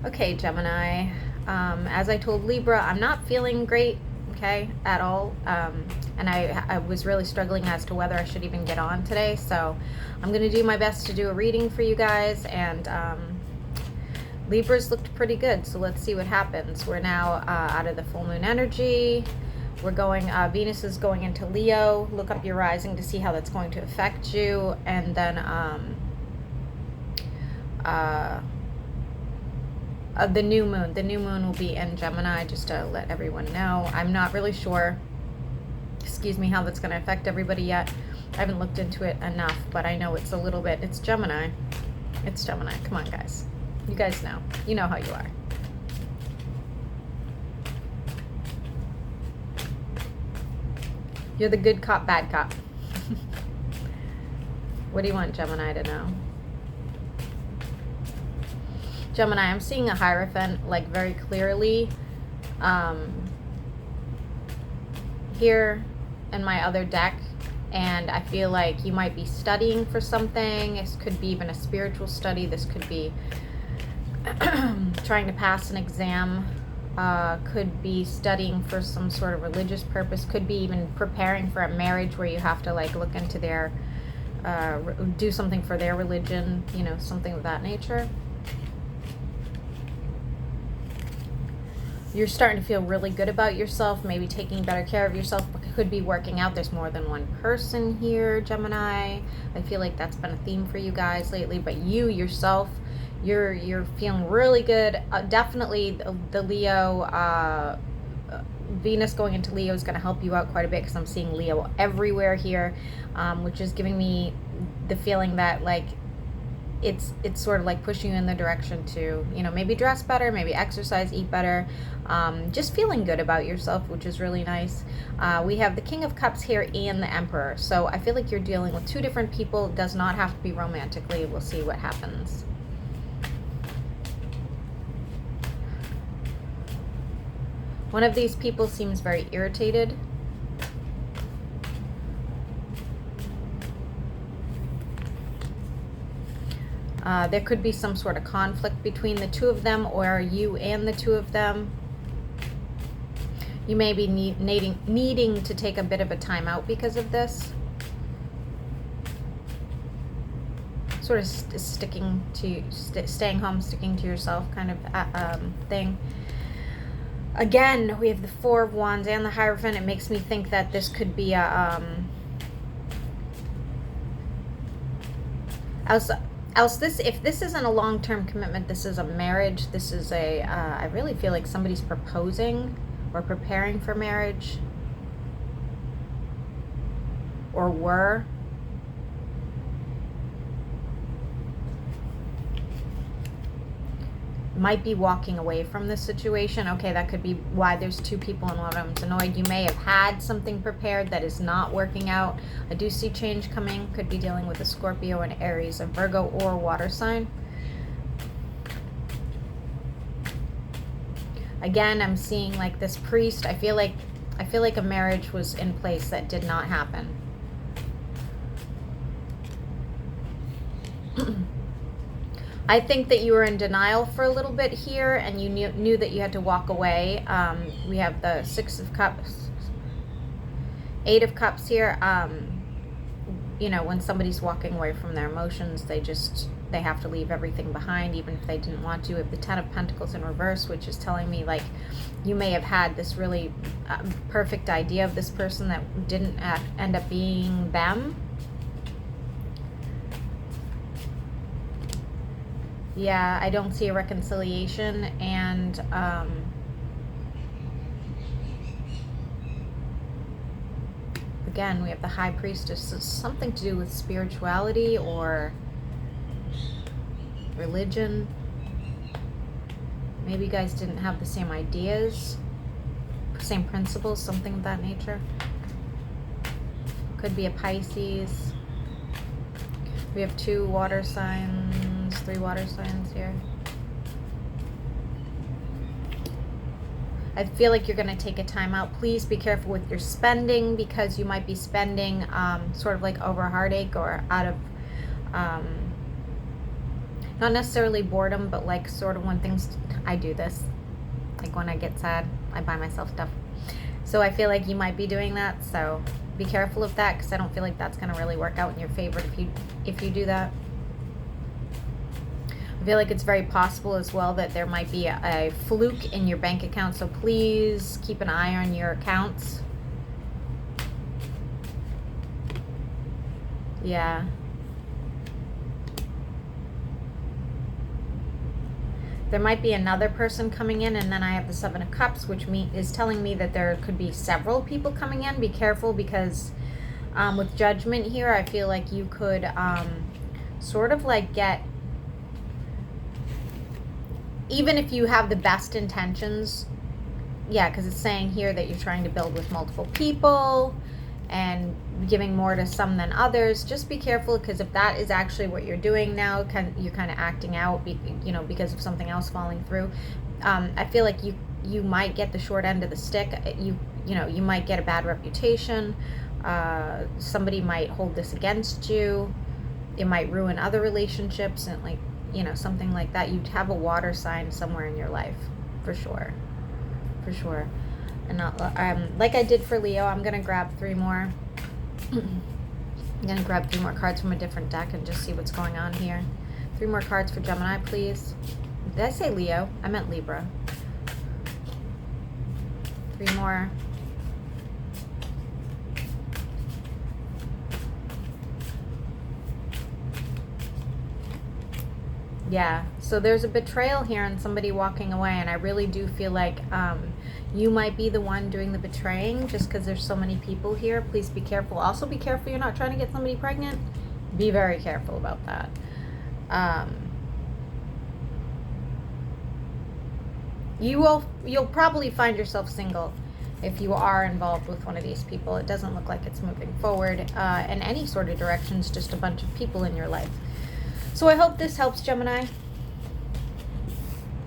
Okay, Gemini. As I told Libra, I'm not feeling great, okay, at all. And I was really struggling as to whether I should even get on today. So I'm going to do my best to do a reading for you guys. And Libra's looked pretty good. So let's see what happens. We're now out of the full moon energy. We're going, Venus is going into Leo. Look up your rising to see how that's going to affect you. And then, the new moon. The new moon will be in Gemini, just to let everyone know. I'm not really sure, excuse me, how that's going to affect everybody yet. I haven't looked into it enough, but I know it's a little bit, it's Gemini. It's Gemini. Come on, guys. You guys know. You know how you are. You're the good cop, bad cop. What do you want Gemini to know? Gemini, I'm seeing a Hierophant, like, very clearly here in my other deck, and I feel like you might be studying for something. This could be even a spiritual study. This could be trying to pass an exam, could be studying for some sort of religious purpose, could be even preparing for a marriage where you have to, like, look into their, do something for their religion, you know, something of that nature. You're starting to feel really good about yourself, maybe taking better care of yourself, but could be working out. There's more than one person here, Gemini. I feel like that's been a theme for you guys lately, but you yourself, you're feeling really good. Definitely the Leo, Venus going into Leo is going to help you out quite a bit, because I'm seeing Leo everywhere here, which is giving me the feeling that, like, it's sort of like pushing you in the direction to, you know, maybe dress better, maybe exercise, eat better, just feeling good about yourself, which is really nice. We have the King of Cups here and the Emperor, so I feel like you're dealing with two different people. It does not have to be romantically. We'll see what happens. One of these people seems very irritated. There could be some sort of conflict between the two of them, or you and the two of them. You may be needing to take a bit of a time out because of this. Sort of sticking to, staying home, sticking to yourself kind of thing. Again, we have the Four of Wands and the Hierophant. It makes me think that this could be a if this isn't a long-term commitment, this is a marriage. This is a, I really feel like somebody's proposing or preparing for marriage, or were. Might be walking away from this situation. Okay, that could be why there's two people and one of them's annoyed. You may have had something prepared that is not working out. I do see change coming. Could be dealing with a Scorpio, an Aries, a Virgo, or water sign. Again, I'm seeing, like, this priest. I feel like a marriage was in place that did not happen. I think that you were in denial for a little bit here, and you knew that you had to walk away. We have the Six of Cups, Eight of Cups here. You know, when somebody's walking away from their emotions, they have to leave everything behind, even if they didn't want to. We have the Ten of Pentacles in reverse, which is telling me, like, you may have had this really perfect idea of this person that didn't end up being them. Yeah, I don't see a reconciliation, and again, we have the High Priestess. It's something to do with spirituality or religion. Maybe you guys didn't have the same ideas, same principles, something of that nature. Could be a Pisces. We have two water signs, three water signs here. I feel like you're going to take a time out. Please be careful with your spending, because you might be spending sort of like over heartache or out of... Not necessarily boredom, but like sort of when things, I do this. Like when I get sad, I buy myself stuff. So I feel like you might be doing that. So be careful of that, because I don't feel like that's going to really work out in your favor if you do that. I feel like it's very possible as well that there might be a fluke in your bank account. So please keep an eye on your accounts. Yeah. There might be another person coming in, and then I have the Seven of Cups, which is telling me that there could be several people coming in. Be careful, because with Judgment here, I feel like you could sort of like get, even if you have the best intentions, yeah, because it's saying here that you're trying to build with multiple people and giving more to some than others. Just be careful, because if that is actually what you're doing now, you're kind of acting out, because of something else falling through. I feel like you might get the short end of the stick. You might get a bad reputation. Somebody might hold this against you. It might ruin other relationships, and something like that. You'd have a water sign somewhere in your life, for sure. And like I did for Leo, I'm gonna grab 3 more. I'm gonna grab 3 more cards from a different deck and just see what's going on here. 3 more cards for Gemini, please. Did I say Leo? I meant Libra. 3 more. Yeah, so there's a betrayal here and somebody walking away, and I really do feel like you might be the one doing the betraying, just because there's so many people here. Please be careful. Also be careful you're not trying to get somebody pregnant. Be very careful about that. You'll probably find yourself single if you are involved with one of these people. It doesn't look like it's moving forward in any sort of direction. It's just a bunch of people in your life. So I hope this helps, Gemini.